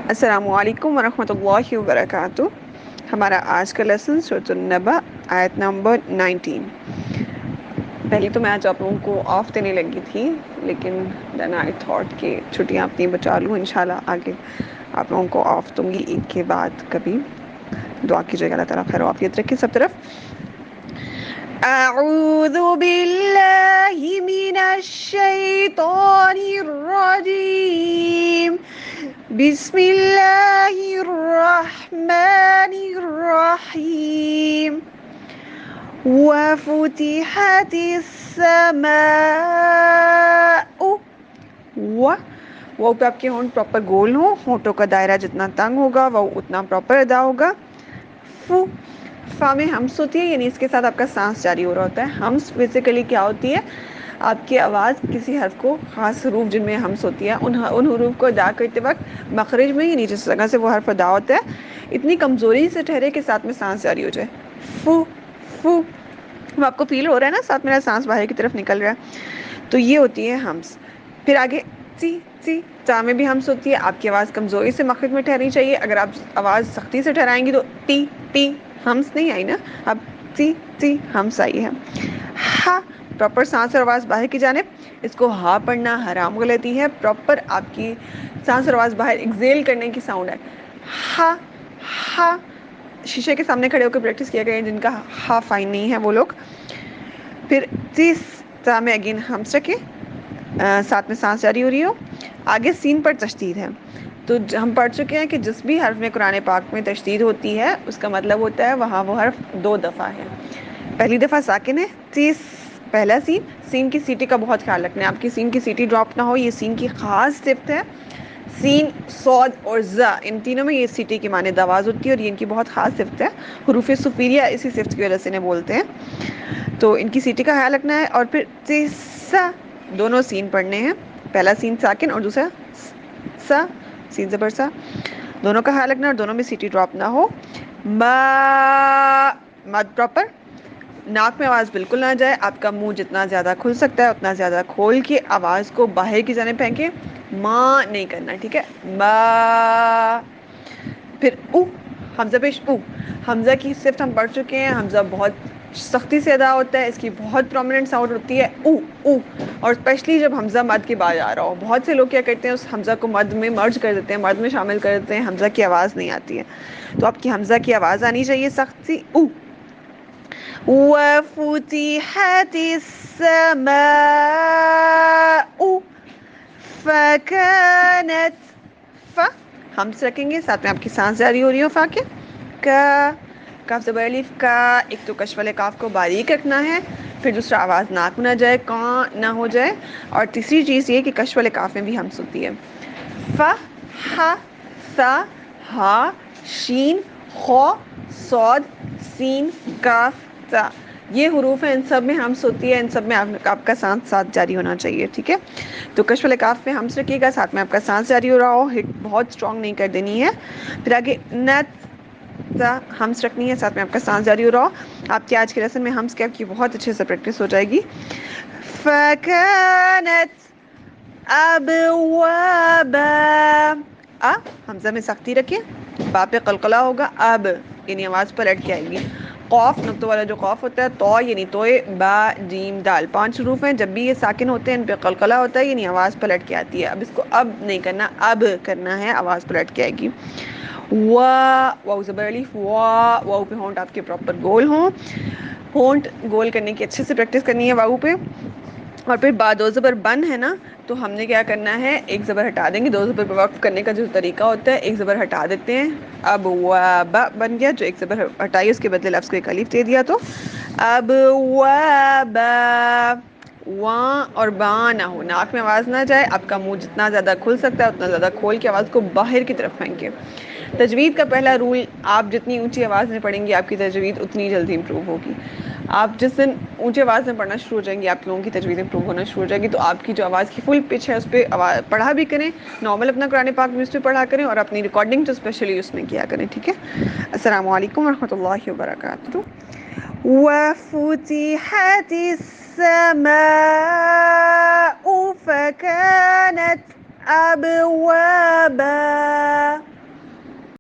السلام علیکم ورحمۃ اللہ وبرکاتہ۔ ہمارا آج کا لیسن سورۃ النبأ آیت نمبر 19۔ پہلے تو میں آج آپ لوگوں کو آف دینے لگی تھی، لیکن دین آئی تھاٹ کہ چھٹیاں اپنی بچا لوں، انشاءاللہ آگے آپ لوگوں کو آف دوں گی عید کے بعد کبھی۔ دعا کیجیے گا اللہ تعالیٰ خیر و عافیت رکھے سب طرف۔ اعوذ باللہ من الشیطان الرجیم، بسم اللہ الرحمن الرحیم، وفتحت السماء۔ وہ پہ آپ کے ہونٹ پراپر گول ہوں، ہونٹوں کا دائرہ جتنا تنگ ہوگا وہ اتنا پراپر ادا ہوگا۔ فا میں ہمس ہوتی ہے، یعنی اس کے ساتھ آپ کا سانس جاری ہو رہا ہوتا ہے۔ ہمس بیسیکلی کیا ہوتی ہے؟ آپ کی آواز کسی حرف کو، خاص حروف جن میں ہمس ہوتی ہے، ان حروف کو ادا کرتے وقت مخرج میں ہی نیچے جگہ سے وہ حرف ادا ہوتا ہے، اتنی کمزوری سے ٹھہرے کہ ساتھ میں سانس جاری ہو جائے۔ فو فو، وہ آپ کو فیل ہو رہا ہے نا ساتھ میرا سانس باہر کی طرف نکل رہا ہے، تو یہ ہوتی ہے ہمس۔ پھر آگے سی سی، تا میں بھی ہمس ہوتی ہے۔ آپ کی آواز کمزوری سے مخرج میں ٹھہرنی چاہیے، اگر آپ آواز سختی سے ٹھہرائیں گی تو ٹی ٹی ہمس نہیں آئی نا، اب سی سی ہمس آئی ہے۔ ہا، پراپر سانس اور آواز باہر کی جانب، اس کو ہا پڑھنا حرام غلطی ہے۔ پراپر آپ کی سانس اور آواز باہر ایکزیل کرنے کی ساؤنڈ ہے۔ ہا ہا، شیشے کے سامنے کھڑے ہو کے پریکٹس کیا کریں جن کا ہا فائن نہیں ہے وہ لوگ۔ پھر تیس، تا میں اگین ہمس رکھے، ساتھ میں سانس جاری ہو رہی ہو۔ آگے سین پر تشدید ہے، تو ہم پڑھ چکے ہیں کہ جس بھی حرف میں قرآن پاک میں تشدید ہوتی ہے اس کا مطلب ہوتا ہے وہاں وہ حرف دو دفعہ ہے۔ پہلی دفعہ ساکن ہے، تیس پہلا سین۔ سین کی سیٹی کا بہت خیال رکھنا ہے، آپ کی سین کی سیٹی ڈراپ نہ ہو، یہ سین کی خاص صفت ہے۔ سین، صاد اور ز، ان تینوں میں یہ سیٹی کی مانند آواز ہوتی ہے اور یہ ان کی بہت خاص صفت ہے۔ حروف سفیریہ اسی صفت کی وجہ سے انہیں بولتے ہیں، تو ان کی سیٹی کا خیال رکھنا ہے۔ اور پھر تیسا، دونوں سین پڑھنے ہیں، پہلا سین ساکن اور دوسرا سا، سین زبر سا، دونوں کا خیال رکھنا اور دونوں میں سیٹی ڈراپ نہ ہو۔ ما، مد پراپر، ناک میں آواز بالکل نہ جائے، آپ کا منہ جتنا زیادہ کھل سکتا ہے اتنا زیادہ کھول کے آواز کو باہر کی جانب پھینکے، ماں نہیں کرنا، ٹھیک ہے؟ با۔ پھر او، حمزہ پیش او، حمزہ کی صفت ہم پڑھ چکے ہیں، حمزہ بہت سختی سے ادا ہوتا ہے، اس کی بہت پرومیننٹ ساؤنڈ ہوتی ہے او او، اور اسپیشلی جب حمزہ مد کے بعد آ رہا ہو۔ بہت سے لوگ کیا کرتے ہیں اس حمزہ کو مد میں مرج کر دیتے ہیں، مد میں شامل کر دیتے ہیں، حمزہ کی آواز نہیں آتی ہے، تو آپ کی حمزہ کی آواز آنی چاہیے سخت سی او۔ وَفُتِحَتِ السَّمَاءُ فَكَانَتْ، فا ہمس رکھیں گے، ساتھ میں آپ کی سانس جاری ہو رہی ہو فا کے۔ کا، کاف زبر الف کا، ایک تو کش والے کاف کو باریک رکھنا ہے، پھر دوسرا آواز ناک میں نہ جائے، کاں نہ ہو جائے، اور تیسری چیز یہ کہ کش والے کاف میں بھی ہمس ہوتی ہے۔ فا، ہا، سا، ہا، شین، خو، صاد، سین، کاف، تا، یہ حروف ہیں، ان سب میں ہمس ہوتی ہے، ان سب میں آپ کا سانس ساتھ جاری ہونا چاہیے، ٹھیک ہے؟ تو کش والے کاف پہ ہمس رکھیے گا، ساتھ میں آپ کا سانس جاری ہو رہا ہو، ہٹ بہت اسٹرانگ نہیں کر دینی ہے۔ پھر آگے نت، تا ہمس رکھنی ہے، ساتھ میں آپ کا سانس جاری ہو رہا ہو۔ آپ کے آج کے لیسن میں ہمس کی آپ کی بہت اچھے سے پریکٹس ہو جائے گی۔ فَكَانَتْ أَبْوَابًا، حمزہ میں سختی رکھیں، با پہ قلقلہ ہوگا، اب یعنی آواز پلٹ کے آئے گی۔ قوف، نقطہ والا جو قوف ہوتا ہے، تو یعنی توئے، با، جیم، دال، 5 حروف ہیں، جب بھی یہ ساکن ہوتے ہیں ان پہ قلقلہ ہوتا ہے یعنی آواز پلٹ کے آتی ہے۔ اب اس کو اب نہیں کرنا، اب کرنا ہے، آواز پلٹ کے آئے گی۔ واو زبر الف، واو پہ ہونٹ آپ کے پراپر گول ہوں، ہونٹ گول کرنے کی اچھے سے پریکٹس کرنی ہے واو پہ۔ اور پھر با، دو زبر بن ہے نا، تو ہم نے کیا کرنا ہے، ایک زبر ہٹا دیں گے، دو زبر پہ وقف کرنے کا جو طریقہ ہوتا ہے، ایک زبر ہٹا دیتے ہیں، اب با بن گیا، جو ایک زبر ہٹائی اس کے بدلے لفظ کو ایک الف دے دیا، تو اب واں اور با نہ ہو، ناک میں آواز نہ جائے، آپ کا منہ جتنا زیادہ کھل سکتا ہے اتنا زیادہ کھول کے آواز کو باہر کی طرف پھینکے۔ تجوید کا پہلا رول، آپ جتنی اونچی آواز میں پڑھیں گے آپ کی تجوید اتنی جلدی امپروو ہوگی۔ آپ جس دن اونچی آواز میں پڑھنا شروع ہو جائیں گے، آپ لوگوں کی تجوید امپروو ہونا شروع ہو جائے گی، تو آپ کی جو آواز کی فل پچ ہے اس پہ پڑھا بھی کریں، نارمل اپنا قرآن پاک بھی اس پہ پڑھا کریں، اور اپنی ریکارڈنگ تو اسپیشلی اس میں کیا کریں، ٹھیک ہے؟ السلام علیکم ورحمۃ اللہ وبرکاتہ۔ وَفُتِحَتِ السَّمَاءُ فَكَانَتْ أَبْوَابًا،